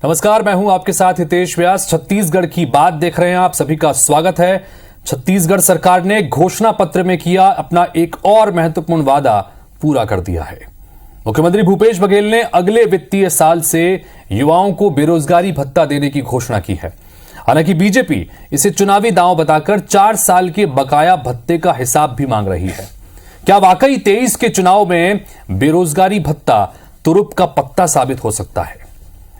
नमस्कार, मैं हूं आपके साथ हितेश व्यास। छत्तीसगढ़ की बात देख रहे हैं आप, सभी का स्वागत है। छत्तीसगढ़ सरकार ने घोषणा पत्र में किया अपना एक और महत्वपूर्ण वादा पूरा कर दिया है। मुख्यमंत्री भूपेश बघेल ने अगले वित्तीय साल से युवाओं को बेरोजगारी भत्ता देने की घोषणा की है। हालांकि बीजेपी इसे चुनावी दांव बताकर 4 साल के बकाया भत्ते का हिसाब भी मांग रही है। क्या वाकई 23 के चुनाव में बेरोजगारी भत्ता तुरुप का पत्ता साबित हो सकता है?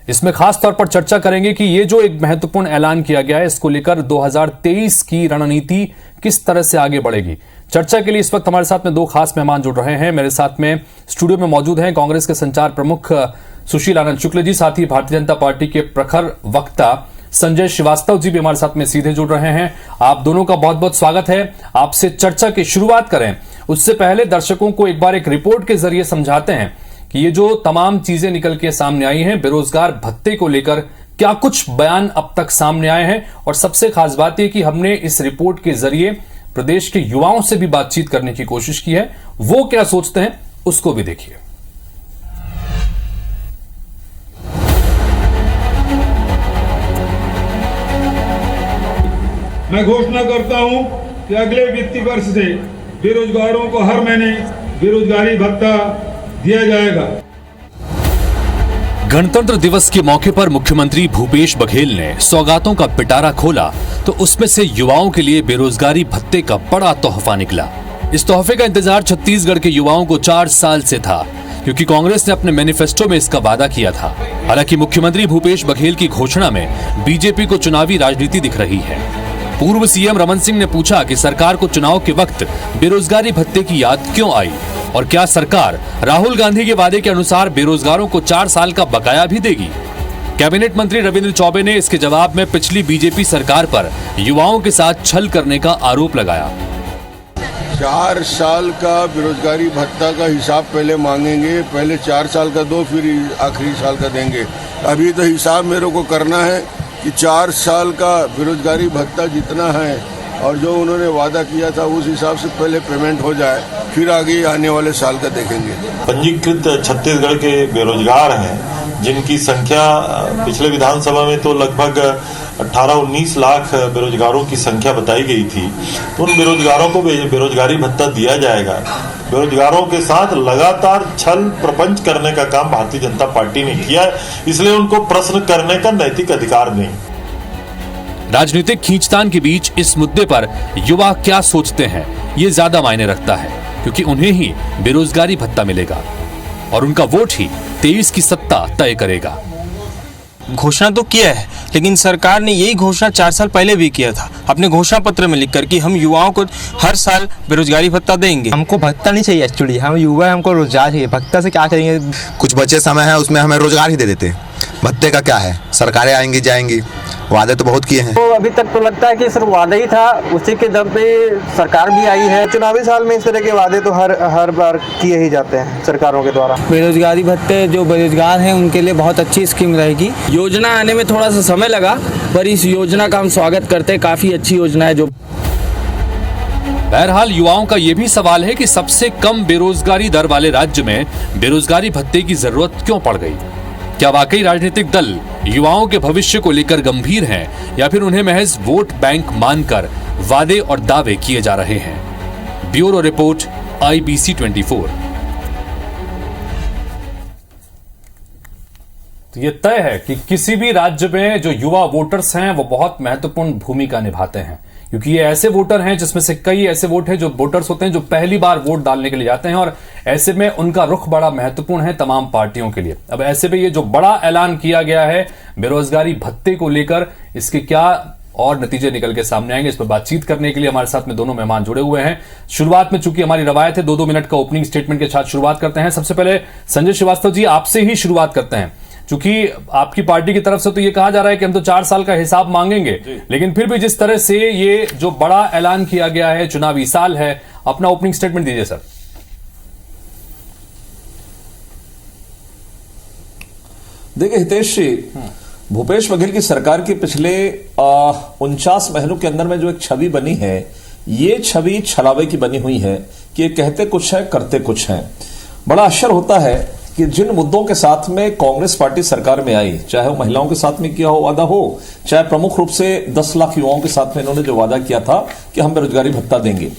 इसमें खास तौर पर चर्चा करेंगे कि ये जो एक महत्वपूर्ण ऐलान किया गया है, इसको लेकर 2023 की रणनीति किस तरह से आगे बढ़ेगी। चर्चा के लिए इस वक्त हमारे साथ में 2 खास मेहमान जुड़ रहे हैं। मेरे साथ में स्टूडियो में मौजूद हैं कांग्रेस के संचार प्रमुख सुशील आनंद शुक्ल जी, साथ ही भारतीय जनता पार्टी के प्रखर वक्ता संजय श्रीवास्तव जी भी हमारे साथ में सीधे जुड़ रहे हैं। आप दोनों का बहुत बहुत स्वागत है। आपसे चर्चा की शुरुआत करें उससे पहले दर्शकों को एक बार एक रिपोर्ट के जरिए समझाते हैं कि ये जो तमाम चीजें निकल के सामने आई हैं बेरोजगार भत्ते को लेकर, क्या कुछ बयान अब तक सामने आए हैं, और सबसे खास बात यह कि हमने इस रिपोर्ट के जरिए प्रदेश के युवाओं से भी बातचीत करने की कोशिश की है। वो क्या सोचते हैं उसको भी देखिए। मैं घोषणा करता हूं कि अगले वित्तीय वर्ष से बेरोजगारों को हर महीने बेरोजगारी भत्ता दिया जाएगा। गणतंत्र दिवस के मौके पर मुख्यमंत्री भूपेश बघेल ने सौगातों का पिटारा खोला तो उसमें से युवाओं के लिए बेरोजगारी भत्ते का बड़ा तोहफा निकला। इस तोहफे का इंतजार छत्तीसगढ़ के युवाओं को 4 साल से था, क्योंकि कांग्रेस ने अपने मैनिफेस्टो में इसका वादा किया था। हालांकि मुख्यमंत्री भूपेश बघेल की घोषणा में बीजेपी को चुनावी राजनीति दिख रही है। पूर्व सीएम रमन सिंह ने पूछा कि सरकार को चुनाव के वक्त बेरोजगारी भत्ते की याद क्यों आई, और क्या सरकार राहुल गांधी के वादे के अनुसार बेरोजगारों को 4 साल का बकाया भी देगी? कैबिनेट मंत्री रविंद्र चौबे ने इसके जवाब में पिछली बीजेपी सरकार पर युवाओं के साथ छल करने का आरोप लगाया। 4 साल का बेरोजगारी भत्ता का हिसाब पहले मांगेंगे, पहले 4 साल का दो, फिर आखिरी साल का देंगे। अभी तो हिसाब मेरे को करना है कि 4 साल का बेरोजगारी भत्ता जितना है और जो उन्होंने वादा किया था उस हिसाब से पहले पेमेंट हो जाए, फिर आगे आने वाले साल का देखेंगे। पंजीकृत छत्तीसगढ़ के बेरोजगार हैं, जिनकी संख्या पिछले विधानसभा में तो लगभग 18-19 लाख बेरोजगारों की संख्या बताई गई थी। तो उन बेरोजगारों को बेरोजगारी भत्ता दिया जाएगा। बेरोजगारों के साथ लगातार छल प्रपंच करने का काम भारतीय जनता पार्टी ने किया है, इसलिए उनको प्रश्न करने का नैतिक अधिकार नहीं। राजनीतिक खींचतान के बीच इस मुद्दे पर युवा क्या सोचते हैं ये ज्यादा मायने रखता है, क्योंकि उन्हें ही बेरोजगारी भत्ता मिलेगा और उनका वोट ही 23 की सत्ता तय करेगा। घोषणा तो किया है, लेकिन सरकार ने यही घोषणा 4 साल पहले भी किया था अपने घोषणा पत्र में लिखकर कि हम युवाओं को हर साल बेरोजगारी भत्ता देंगे। हमको भत्ता नहीं चाहिए, एक्चुअली हम युवा हैं, हमको रोजगार चाहिए। भत्ता से क्या करेंगे? कुछ बचे समय है उसमें हमें रोजगार ही दे देते। भत्ते का क्या है, सरकारें आएंगी जाएंगी, वादे तो बहुत किए हैं। तो अभी तक तो लगता है कि सिर्फ वादा ही था, उसी के दम पे सरकार भी आई है। चुनावी साल में इस तरह के वादे तो हर बार किए ही जाते हैं सरकारों के द्वारा। बेरोजगारी भत्ते जो बेरोजगार हैं उनके लिए बहुत अच्छी स्कीम रहेगी। योजना आने में थोड़ा सा समय लगा, पर इस योजना का हम स्वागत करते हैं। काफी अच्छी योजना है। जो बहरहाल युवाओं का यह भी सवाल है कि सबसे कम बेरोजगारी दर वाले राज्य में बेरोजगारी भत्ते की जरूरत क्यों पड़ गई? क्या वाकई राजनीतिक दल युवाओं के भविष्य को लेकर गंभीर हैं, या फिर उन्हें महज वोट बैंक मानकर वादे और दावे किए जा रहे हैं? Bureau report, IBC 24। तो ये तय है कि किसी भी राज्य में जो युवा वोटर्स हैं वो बहुत महत्वपूर्ण भूमिका निभाते हैं, क्योंकि ये ऐसे वोटर हैं जिसमें से कई ऐसे वोट हैं जो वोटर्स होते हैं जो पहली बार वोट डालने के लिए जाते हैं, और ऐसे में उनका रुख बड़ा महत्वपूर्ण है तमाम पार्टियों के लिए। अब ऐसे में ये जो बड़ा ऐलान किया गया है बेरोजगारी भत्ते को लेकर, इसके क्या और नतीजे निकल के सामने आएंगे, इस पर बातचीत करने के लिए हमारे साथ में दोनों मेहमान जुड़े हुए हैं। शुरुआत में चूंकि हमारी रवायत है 2-2 मिनट का ओपनिंग स्टेटमेंट के साथ शुरुआत करते हैं। सबसे पहले संजय श्रीवास्तव जी, आपसे ही शुरुआत करते हैं। चूंकि आपकी पार्टी की तरफ से तो ये कहा जा रहा है कि हम तो 4 साल का हिसाब मांगेंगे, लेकिन फिर भी जिस तरह से ये जो बड़ा ऐलान किया गया है, चुनावी साल है, अपना ओपनिंग स्टेटमेंट दीजिए सर। देखिए हितेश जी, भूपेश बघेल की सरकार की पिछले 49 महीनों के अंदर में जो एक छवि बनी है, ये छवि छलावे की बनी हुई है कि कहते कुछ है करते कुछ है। बड़ा आश्चर्य होता है कि जिन मुद्दों के साथ में कांग्रेस पार्टी सरकार में आई, चाहे वो महिलाओं के साथ में किया हो वादा हो, चाहे प्रमुख रूप से 10 लाख युवाओं के साथ में इन्होंने जो वादा किया था कि हम बेरोजगारी भत्ता देंगे,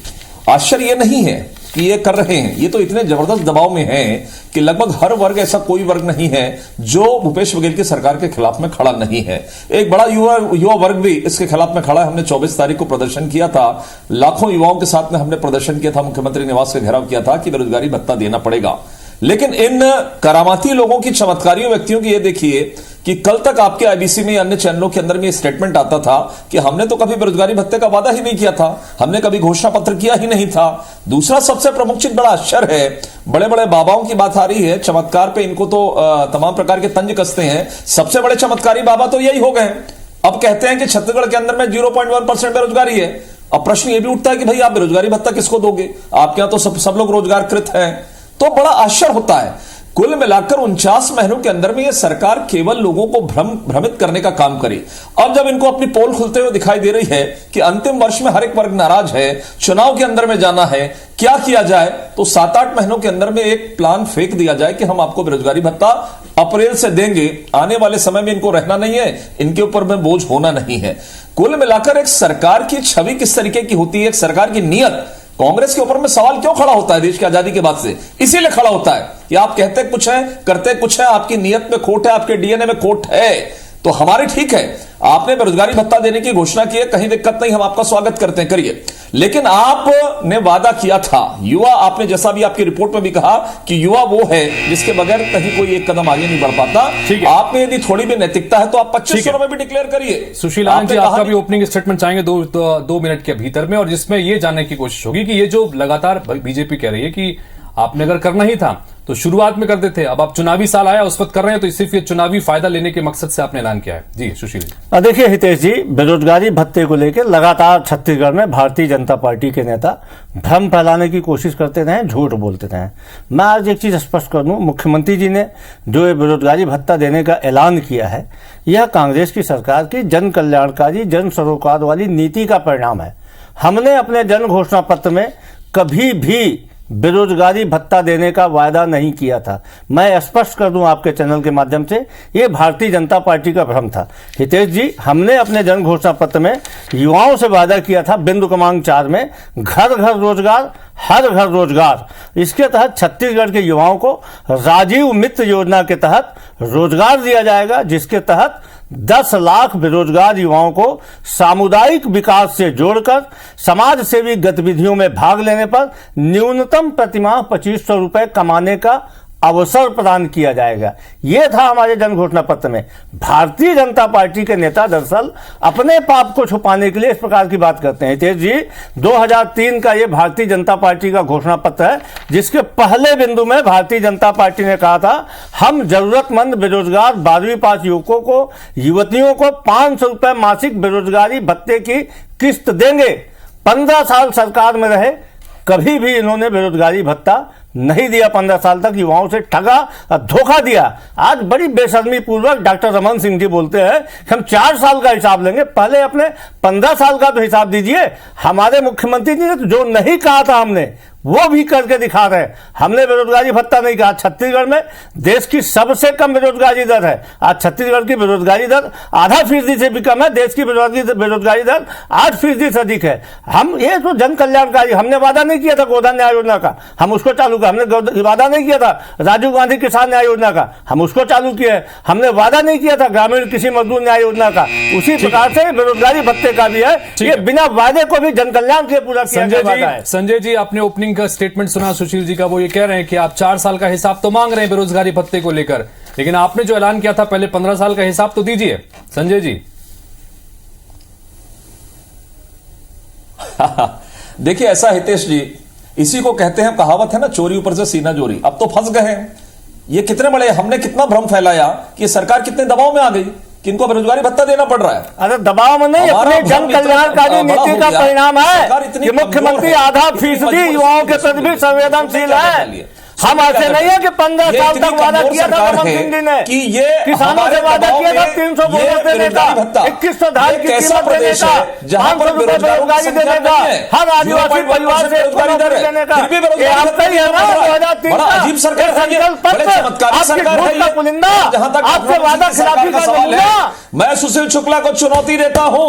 आश्चर्य ये नहीं है कि ये कर रहे हैं। ये तो इतने जबरदस्त दबाव में हैं कि लगभग हर वर्ग, ऐसा कोई वर्ग नहीं है जो भूपेश बघेल की सरकार के खिलाफ में खड़ा नहीं है। एक बड़ा युवा वर्ग भी इसके खिलाफ में खड़ा है। हमने 24 तारीख को प्रदर्शन किया था, लाखों युवाओं के साथ में हमने प्रदर्शन किया था, मुख्यमंत्री निवास का घेराव किया था कि बेरोजगारी भत्ता देना पड़ेगा। लेकिन इन करामाती लोगों की, चमत्कारी व्यक्तियों की ये देखिए कि कल तक आपके आईबीसी में, अन्य चैनलों के अंदर में ये स्टेटमेंट आता था कि हमने तो कभी बेरोजगारी भत्ते का वादा ही नहीं किया था, हमने कभी घोषणा पत्र किया ही नहीं था। दूसरा सबसे प्रमुख चीज, बड़ा आश्चर्य है, बड़े बड़े बाबाओं की बात आ रही है, चमत्कार पे इनको तो तमाम प्रकार के तंज कसते हैं। सबसे बड़े चमत्कारी बाबा तो यही हो गए। अब कहते हैं कि छत्तीसगढ़ के अंदर में 0.1% बेरोजगारी है। अब प्रश्न यह भी उठता है कि भाई आप बेरोजगारी भत्ता किसको दोगे? आपके यहां तो सब लोग रोजगारकृत हैं। तो बड़ा आश्चर्य होता है। कुल मिलाकर 49 महीनों के अंदर में यह सरकार केवल लोगों को भ्रमित करने का काम करे। अब जब इनको अपनी पोल खुलते हुए दिखाई दे रही है कि अंतिम वर्ष में हर एक वर्ग नाराज है, चुनाव के अंदर में जाना है, क्या किया जाए? तो 7-8 महीनों के अंदर में एक प्लान फेंक दिया जाए कि हम आपको बेरोजगारी भत्ता अप्रैल से देंगे। आने वाले समय में इनको रहना नहीं है, इनके ऊपर में बोझ होना नहीं है। कुल मिलाकर एक सरकार की छवि किस तरीके की होती है, एक सरकार की नीयत, कांग्रेस के ऊपर में सवाल क्यों खड़ा होता है देश की आजादी के बाद से? इसीलिए खड़ा होता है कि आप कहते कुछ है, करते कुछ है, आपकी नीयत में खोट है, आपके डीएनए में खोट है। तो हमारे ठीक है, आपने बेरोजगारी भत्ता देने की घोषणा की है, कहीं दिक्कत नहीं, हम आपका स्वागत करते हैं, करिए। लेकिन आपने वादा किया था युवा, आपने जैसा भी आपकी रिपोर्ट में भी कहा कि युवा वो है जिसके बगैर कहीं कोई एक कदम आगे नहीं बढ़ पाता। आप में यदि थोड़ी भी नैतिकता है तो आप 2500 में भी डिक्लेयर करिए। सुशील आनंद जी, आपका भी ओपनिंग स्टेटमेंट चाहेंगे 2 मिनट के भीतर में, और जिसमें यह जानने की कोशिश होगी कि ये जो लगातार बीजेपी कह रही है कि आपने अगर करना ही था तो शुरुआत में कर देते, अब आप चुनावी साल आया उस वक्त कर रहे हैं, तो सिर्फ ये चुनावी फायदा लेने के मकसद से आपने ऐलान किया है। जी सुशील। देखिए हितेश जी, बेरोजगारी भत्ते को लेकर लगातार छत्तीसगढ़ में भारतीय जनता पार्टी के नेता भ्रम फैलाने की कोशिश करते रहे, झूठ बोलते रहे। मैं आज एक चीज स्पष्ट कर दूं, मुख्यमंत्री जी ने जो ये बेरोजगारी भत्ता देने का ऐलान किया है, यह कांग्रेस की सरकार की जन कल्याणकारी, जन सरोकार वाली नीति का परिणाम है। हमने अपने जन घोषणा पत्र में कभी भी बेरोजगारी भत्ता देने का वायदा नहीं किया था। मैं स्पष्ट कर दूं आपके चैनल के माध्यम से, ये भारतीय जनता पार्टी का भ्रम था। हितेश जी, हमने अपने जन घोषणा पत्र में युवाओं से वादा किया था, बिंदु क्रमांक 4 में, घर घर रोजगार, हर घर रोजगार। इसके तहत छत्तीसगढ़ के युवाओं को राजीव मित्र योजना के तहत रोजगार दिया जाएगा, जिसके तहत 10 लाख बेरोजगार युवाओं को सामुदायिक विकास से जोड़कर समाज सेवी गतिविधियों में भाग लेने पर न्यूनतम प्रतिमाह 2500 रुपए कमाने का अवसर प्रदान किया जाएगा। यह था हमारे जन घोषणा पत्र में। भारतीय जनता पार्टी के नेता दरअसल अपने पाप को छुपाने के लिए इस प्रकार की बात करते हैं। हितेश जी, 2003 का यह भारतीय जनता पार्टी का घोषणा पत्र है, जिसके पहले बिंदु में भारतीय जनता पार्टी ने कहा था, हम जरूरतमंद बेरोजगार 12वीं पास युवकों को, युवतियों को 500 रुपए मासिक बेरोजगारी भत्ते की किस्त देंगे। 15 साल सरकार में रहे, कभी भी इन्होंने बेरोजगारी भत्ता नहीं दिया। 15 साल तक युवाओं से ठगा और धोखा दिया। आज बड़ी बेशर्मी पूर्वक डॉक्टर रमन सिंह जी बोलते हैं कि हम 4 साल का हिसाब लेंगे, पहले अपने 15 साल का तो हिसाब दीजिए। हमारे मुख्यमंत्री जी ने जो नहीं कहा था हमने वो भी करके दिखा रहे हैं। हमने बेरोजगारी भत्ता नहीं कहा। छत्तीसगढ़ में देश की सबसे कम बेरोजगारी दर है। आज छत्तीसगढ़ की बेरोजगारी दर 0.5% से भी कम है, देश की बेरोजगारी दर 8% से अधिक है। हम ये तो जन कल्याणकारी, हमने वादा नहीं किया था गोधन न्याय योजना का, हम उसको चालू किया। हमने वादा नहीं किया था राजीव गांधी किसान न्याय योजना का, हम उसको चालू किए। हमने वादा नहीं किया था ग्रामीण कृषि मजदूर न्याय योजना का, उसी प्रकार से बेरोजगारी भत्ते का भी है। ये बिना वादे को भी जन कल्याण के पूरा किया गया। संजय जी, आपने ओपनिंग का स्टेटमेंट सुना सुशील जी का, वो ये कह रहे हैं कि आप 4 साल का हिसाब तो मांग रहे हैं बेरोजगारी भत्ते को लेकर, लेकिन आपने जो ऐलान किया था पहले 15 साल का हिसाब तो दीजिए। संजय जी। देखिए ऐसा हितेश जी, इसी को कहते हैं, कहावत है ना, चोरी ऊपर से सीना चोरी। अब तो फंस गए हैं। ये कितने बड़े, हमने कितना भ्रम फैलाया कि सरकार कितने दबाव में आ गई कि इनको बेरोजगारी भत्ता देना पड़ रहा है। अरे दबाव में नहीं, अपने जन कल्याणकारी नीति का परिणाम है कि मुख्यमंत्री 0.5% युवाओं के प्रति भी संवेदनशील है। हम ऐसे नहीं है कि 15 साल तक वादा किया था रमन सिंह जी ने कि ये किसानों से वादा किया था 300 बोनस देने का, 2100 धान की कीमत देने का, 500 रुपए बेरोजगारी देने का, हर आदिवासी परिवार से देने का, ये आपका ही है ना 2003 का अजीब सरकार है, बड़े चमत्कारी सरकार है ये। पुलिंदा जहां तक आपसे वादा खिलाफी का सवाल नमूना। है, मैं सुशील शुक्ला को चुनौती देता हूं।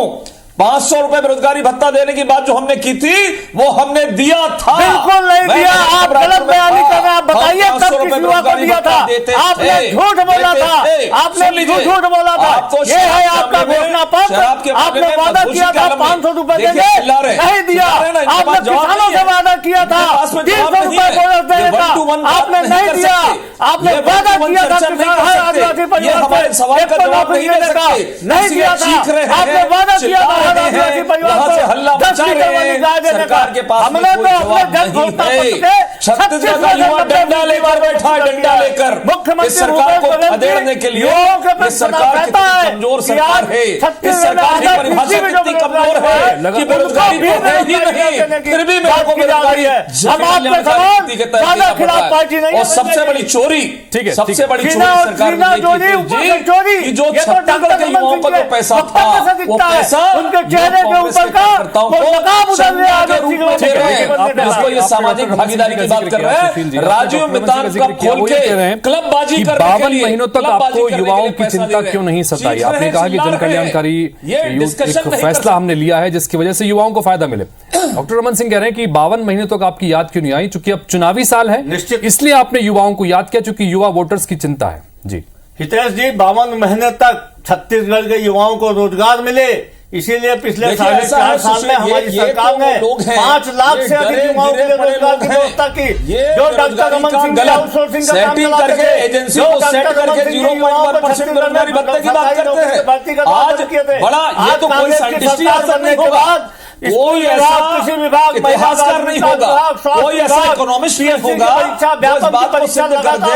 500 रुपए बेरोजगारी भत्ता देने की बात जो हमने की थी वो हमने दिया था। बिल्कुल नहीं दिया, आप गलत बयानी कर रहे हैं। आप बताइए कब किस युवा को दिया था? आपने झूठ बोला था, आपने झूठ बोला था। ये है आपका घोषणा पत्र, आपने वादा किया था 500 रुपए देंगे, नहीं दिया। आपने किसानों से वादा किया था 300 रुपए बोनस देने का, आपने नहीं दिया। आपने वादा किया था किसान हर आदिवासी परिवार से 1 करोड़ नौकरी देने का, नहीं दिया था। आपने वादा किया था आदिवासी परिवार को 10 लीटर वाली गाय देने का। हमने तो अपने जन घोषणा पत्र के 36 का युवा डंडा लेकर बैठा, डंडा लेकर मुख्यमंत्री सरकार को अधेड़ने के लिए। ये सरकार कितनी कमजोर सरकार है, इस सरकार की परिभाषा कितनी कमजोर है कि बेरोजगारी तो है ही नहीं, फिर भी मेरे को बेरोजगारी है। हम आपके समान वादा खिलाफ पार्टी नहीं है। और सबसे बड़ी चोरी, ठीक है, सबसे बड़ी चोरी सरकार ने चोरी की, जो छत्तीसगढ़ के युवाओं का जो पैसा था वो पैसा उनके चेहरे के ऊपर का नकाब उतर गया। इसको ये सामाजिक भागीदारी की बात कर रहे हैं। राजीव मितान कब खोल के क्लबबाजी करने के 52 महीनों तक आपको युवाओं की चिंता क्यों नहीं सताई? आपने कहा कि जन कल्याणकारी एक फैसला हमने लिया है जिसकी वजह से युवाओं को फायदा मिले। डॉक्टर रमन सिंह कह रहे हैं कि 52 महीने तक आपकी याद क्यों नहीं आई? चूंकि अब चुनावी साल है इसलिए आपने युवाओं को याद किया, चूंकि युवा वोटर्स की चिंता है। जी हितेश जी, 52 महीने तक छत्तीसगढ़ के युवाओं को रोजगार मिले, इसीलिए पिछले 4.5 साल में हमारी सरकार ने 5 लाख से अधिक युवाओं के लिए रोजगार की व्यवस्था की। जो डॉक्टर रमन सिंह जी आउटसोर्सिंग का काम चलाते थे, एजेंसी को सेट करके 0.1% बेरोजगारी भत्ते की बात करते हैं। आज बड़ा ये तो कोई साइंटिस्ट आंसर नहीं होगा, कोई ऐसा किसी विभाग इतिहासकार नहीं होगा, कोई ऐसा इकोनॉमिस्ट नहीं होगा जो इस बात को सिद्ध कर दे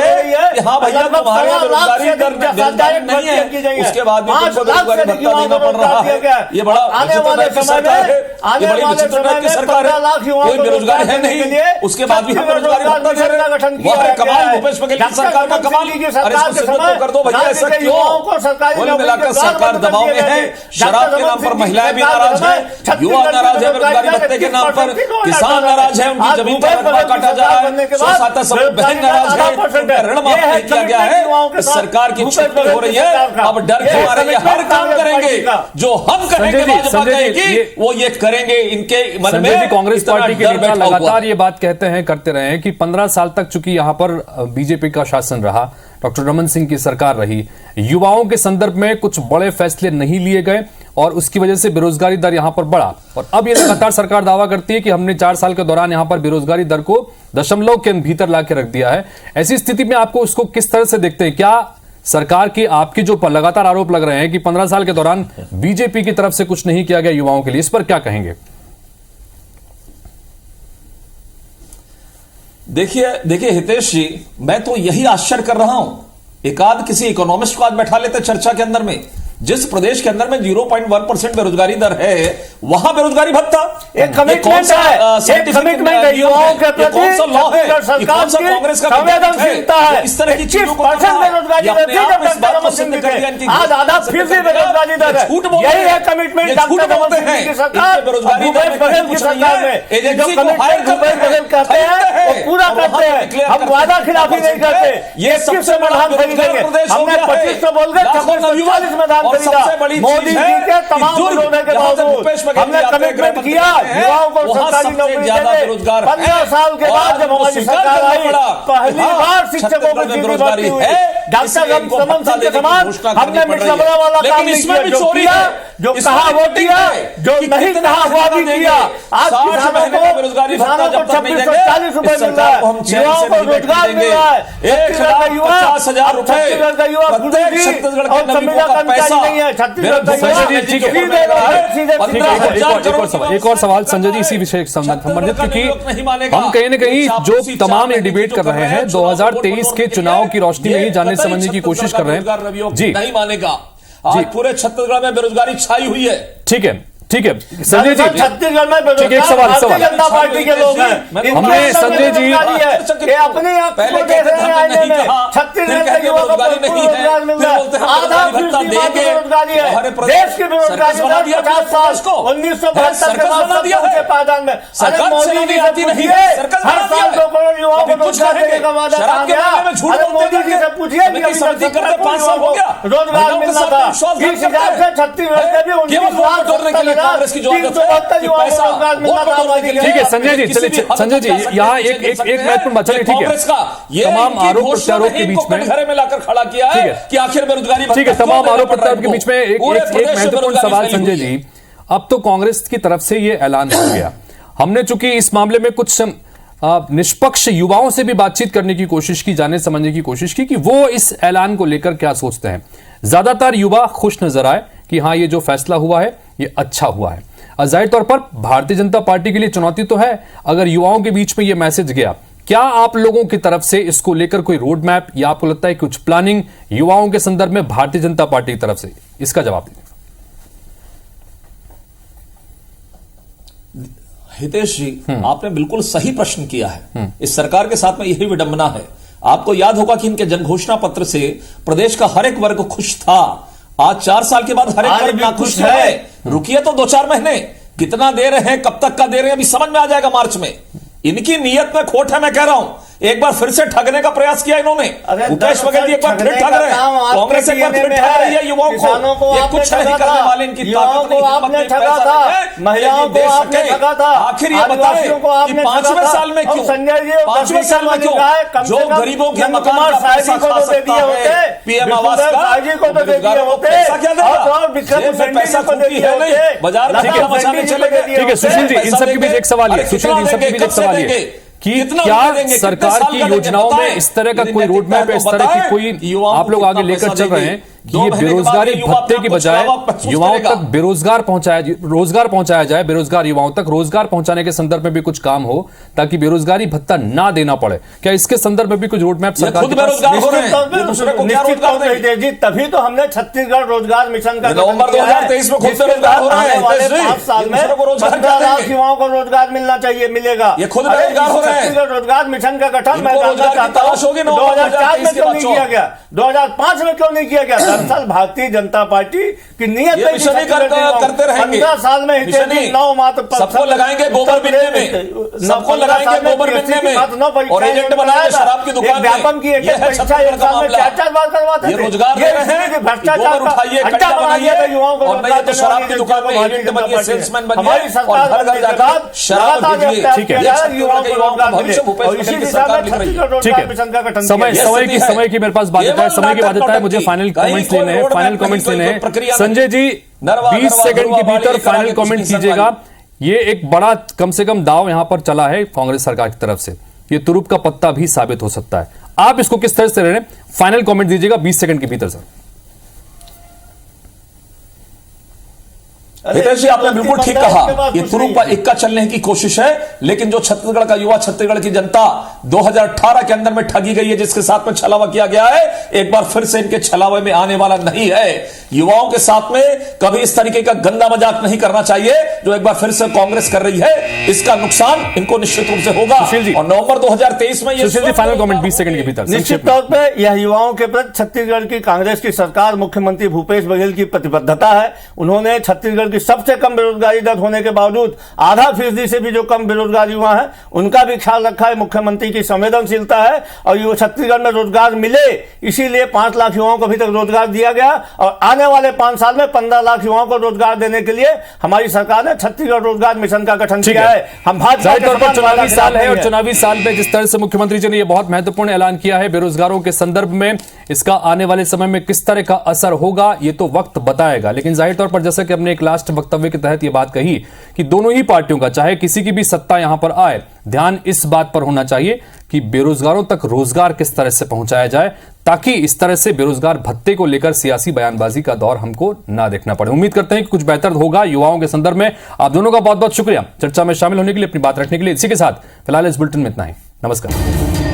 कि हाँ भैया तुम्हारे बेरोजगारी दर नहीं है, उसके बाद भी तुमको बेरोजगारी भत्ता देना पड़ रहा है। ये बड़ा विचित्र टाइप की सरकार है, ये बड़ी विचित्र टाइप की सरकार है। कोई बेरोजगार है नहीं, उसके बाद भी हम बेरोजगारी भत्ता दे रहे हैं। वो है कमाल, भूपेश बघेल की सरकार का कमाल। अरे इसको सिद्ध तो कर दो भैया, ऐसा क्यों? कुल मिलाकर सरकार दबाव में है, शराब के नाम पर महिलाएं भी नाराज है, युवा नाराज है बेरोजगारी भत्ते के नाम पर, किसान नाराज है, उनकी जमीन का रकबा काटा जा रहा है, स्वतंत्रता समूह बहन नाराज है, ऋण माफ नहीं किया गया है। इस सरकार की छुट्टी हो रही है, अब डर के मारे ये हर काम करेंगे जो हम करेंगे भाजपा कहेगी वो ये करेंगे। इनके मन में कांग्रेस पार्टी के नेता लगातार ये बात कहते हैं, करते रहे हैं कि 15 साल तक चूंकि यहां पर बीजेपी का शासन रहा, डॉक्टर रमन सिंह की सरकार रही, युवाओं के संदर्भ में कुछ बड़े फैसले नहीं लिए गए और उसकी वजह से बेरोजगारी दर यहां पर बढ़ा। और अब ये लगातार सरकार दावा करती है कि हमने 4 साल के दौरान यहां पर बेरोजगारी दर को दशमलव के भीतर लाके रख दिया है। ऐसी स्थिति में आपको उसको किस तरह से देखते हैं? क्या सरकार की आपकी जो लगातार आरोप लग रहे हैं कि 15 साल के दौरान बीजेपी की तरफ से कुछ नहीं किया गया युवाओं के लिए, इस पर क्या कहेंगे? देखिए हितेश जी, मैं तो यही आश्चर्य कर रहा हूं, एकाध किसी इकोनॉमिस्ट को आज बैठा लेते चर्चा के अंदर में। जिस प्रदेश के अंदर में 0.1% बेरोजगारी दर है वहां बेरोजगारी भत्ता एक कमिटमेंट है युवाओं के प्रति। कौन सा लॉ है? कौन सा कांग्रेस का संवेदनशीलता है? इस तरह की चीजों को बेरोजगारी दर थी जब तक रमन सिंह जी थे, आज आधा फिर से बेरोजगारी दर है। यही है कमिटमेंट डॉक्टर रमन सिंह की सरकार, भूपेश बघेल की सरकार में। जो कमिटमेंट भूपेश बघेल कहते हैं वो पूरा करते हैं, हम वादा खिलाफी नहीं करते। ये सबसे बड़ा हम खरीदेंगे, हमने 2500 बोल गए, 46 में और सबसे बड़ी मोदी जी के तमाम विरोधों के बावजूद हमने कमिटमेंट किया युवाओं को सरकारी नौकरी देने। 15 साल के बाद जब हमारी सरकार आई, पहली बार शिक्षकों की सीधी भर्ती हुई। डॉक्टर रमन सिंह के समान हमने मिटलबड़ा वाला काम नहीं किया, जो किया, जो कहा वो किया, जो नहीं कहा वो भी किया। आज किसानों को 2640 रुपए मिल रहा है, युवाओं को रोजगार मिल रहा है। 1,50,000 रुपए छत्तीसगढ़ और संविदा कर्मचारी नहीं है, छत्तीसगढ़ एक और सवाल संजय जी इसी विषय से संबंधित, क्योंकि हम कहीं न कहीं जो तमाम ये डिबेट कर रहे हैं 2023 के चुनाव की रोशनी में ही जानने समझने की कोशिश कर रहे हैं जी, नहीं मानेगा। आज पूरे छत्तीसगढ़ में बेरोजगारी छाई हुई है। ठीक है, ठीक है संजय जी, छत्तीसगढ़ में ठीक है, एक सवाल भारतीय जनता पार्टी के लोग हैं। हमने संजय जी अपने आप को देख रहे हैं आईने में, छत्तीसगढ़ के युवा को रोजगार मिल रहा है, आधा बेरोजगारी है, देश की बेरोजगारी 50 साल 1972 के बाद सबके पायदान में। अरे मोदी जी से पूछिए, हर साल 2 करोड़ युवाओं को रोजगार देने का वादा कहा गया। अरे मोदी जी से पूछिए कि अभी तक 5 साल हो गया रोजगार मिलना था, इस हिसाब से छत्तीसगढ़ से भी 19 लाख कांग्रेस की जो आदत है कि पैसा ठीक है संजय जी, चलिए संजय जी यहाँ एक महत्वपूर्ण बात, चलिए ठीक है, तमाम आरोप प्रत्यारोप के बीच में घरे में लाकर खड़ा किया है कि आखिर बेरोजगारी, ठीक है, तमाम आरोप प्रत्यारोप के बीच में एक महत्वपूर्ण सवाल संजय जी, अब तो कांग्रेस की तरफ से ये ऐलान हो गया, हमने चूंकि इस मामले में कुछ निष्पक्ष युवाओं से भी बातचीत करने की कोशिश की, जानने समझने की कोशिश की कि वो इस ऐलान को लेकर क्या सोचते हैं। ज्यादातर युवा खुश नजर आए कि हाँ ये जो फैसला हुआ है ये अच्छा हुआ है। जाहिर तौर पर भारतीय जनता पार्टी के लिए चुनौती तो है, अगर युवाओं के बीच में ये मैसेज गया, क्या आप लोगों की तरफ से इसको लेकर कोई रोड मैप या आपको लगता है कुछ प्लानिंग युवाओं के संदर्भ में भारतीय जनता पार्टी की तरफ से? इसका जवाब दीजिए। हितेश जी, आपने बिल्कुल सही प्रश्न किया है। इस सरकार के साथ में यही विडंबना है। आपको याद होगा कि इनके जनघोषणा पत्र से प्रदेश का हर एक वर्ग खुश था। आज 4 साल के बाद हर एक वर्ग नाखुश है। रुकिए तो 2-4 महीने, कितना दे रहे हैं, कब तक का दे रहे हैं, अभी समझ में आ जाएगा मार्च में। इनकी नीयत में खोट है, मैं कह रहा हूं। एक बार फिर से ठगने का प्रयास किया इन्होंने। भूपेश बघेल जी एक बार फिर ठग रहे हैं, कांग्रेस एक बार फिर ठग रही है युवाओं को। ये कुछ नहीं करने वाले, इनकी ताकत नहीं, आपने ठगा था, महिलाओं को आपने ठगा था, आखिर ये बताएं कि 5वें साल में क्यों, 5वें साल में क्यों जो गरीबों के मकान का पैसा खा सकता है, पीएम आवास का, बेरोजगारों को पैसा क्या देगा, पैसा खूटी है नहीं, बाजार में ताला बचाने चले गए। ठीक है सुशील जी, इन सबके बीच एक सवाल है, सुशील जी इन सबके बीच एक सवाल है कि क्या सरकार की योजनाओं में इस तरह का कोई रोड मैप, इस तरह की कोई आप लोग आगे लेकर चल रहे हैं कि ये बेरोजगारी भत्ते की बजाय युवाओं तक रोजगार पहुंचाया जाए, बेरोजगार युवाओं तक रोजगार पहुंचाने के संदर्भ में भी कुछ काम हो ताकि बेरोजगारी भत्ता ना देना पड़े? क्या इसके संदर्भ में भी कुछ रोड मैप सरकार खुद बेरोजगार हो रहे हैं, दूसरे को क्या रोजगार देंगे? तभी तो हमने छत्तीसगढ़ रोजगार मिशन का नवंबर 2023 में खुद बेरोजगार हो रहे हैं। 5 साल में 15 लाख युवाओं को रोजगार मिलना चाहिए, मिलेगा। ये खुद बेरोजगार हो रहे हैं। छत्तीसगढ़ रोजगार मिशन का गठन मैं जानना चाहता हूँ 2004 में क्यों नहीं किया गया, 2005 में क्यों नहीं किया गया? दरअसल भारतीय जनता पार्टी की नीयत करते रहेंगे। 15 साल में 9 मात्र सबको लगाएंगे गोबर बिनने में, सबको लगाएंगे गोबर बिनने में और एजेंट बनाएंगे शराब की दुकान में। व्यापम की एक परीक्षा एक साल में 4-4 बार करवाते थे। रोजगार दे रहे हैं, भ्रष्टाचार उठाइए, अड्डा बनाइए युवाओं को, और नहीं तो शराब की दुकान में एजेंट बनिए, सेल्समैन बनिए और घर घर जाकर शराब भेजिए। ठीक है, समय की मेरे पास बाध्यता है, समय की बाध्यता है, मुझे फाइनल कमेंट्स लेने हैं, फाइनल कमेंट्स लेने हैं। संजय जी 20 सेकंड के भीतर फाइनल कमेंट कीजिएगा। ये एक बड़ा कम से कम दाव यहां पर चला है कांग्रेस सरकार की तरफ से, ये तुरुप का पत्ता भी साबित हो सकता है। आप इसको किस तरह से ले रहे हैं? फाइनल कमेंट दीजिएगा 20 सेकंड के भीतर सर। हितेश जी, आपने बिल्कुल ठीक कहा, ये तुरुप का इक्का चलने की कोशिश है, लेकिन जो छत्तीसगढ़ का युवा, छत्तीसगढ़ की जनता 2018 के अंदर में ठगी गई है, जिसके साथ में छलावा किया गया है, एक बार फिर से इनके छलावे में आने वाला नहीं है। युवाओं के साथ में कभी इस तरीके का गंदा मजाक नहीं करना चाहिए जो एक बार फिर से कांग्रेस कर रही है। इसका नुकसान इनको निश्चित रूप से होगा और नवंबर 2023 में ये फाइनल कमेंट 20 सेकंड के भीतर। निश्चित तौर पर यह युवाओं के प्रति छत्तीसगढ़ की कांग्रेस की सरकार, मुख्यमंत्री भूपेश बघेल की प्रतिबद्धता है। उन्होंने छत्तीसगढ़ सबसे कम बेरोजगारी दर होने के बावजूद 0.5% से भी जो कम बेरोजगार युवा हैं उनका भी ख्याल रखा है। मुख्यमंत्री की संवेदनशीलता है और ये छत्तीसगढ़ में रोजगार मिले, इसीलिए 5 लाख युवाओं को अभी तक रोजगार दिया गया और आने वाले 5 साल में 15 लाख युवाओं को रोजगार देने के लिए हमारी सरकार ने छत्तीसगढ़ रोजगार मिशन का गठन किया है। हम भाजपा चुनावी साल है और चुनावी साल में जिस तरह से मुख्यमंत्री जी ने यह बहुत महत्वपूर्ण ऐलान किया है बेरोजगारों के संदर्भ में, इसका आने वाले समय में किस तरह का असर होगा ये तो वक्त बताएगा। लेकिन जाहिर तौर पर जैसे कि हमने एक लास्ट वक्तव्य के तहत यह बात कही कि दोनों ही पार्टियों का, चाहे किसी की भी सत्ता यहां पर आए, ध्यान इस बात पर होना चाहिए कि बेरोजगारों तक रोजगार किस तरह से पहुंचाया जाए ताकि इस तरह से बेरोजगार भत्ते को लेकर सियासी बयानबाजी का दौर हमको ना देखना पड़े। उम्मीद करते हैं कि कुछ बेहतर होगा युवाओं के संदर्भ में। आप दोनों का बहुत बहुत शुक्रिया चर्चा में शामिल होने के लिए, अपनी बात रखने के लिए। इसी के साथ फिलहाल इस बुलेटिन में इतना ही। नमस्कार।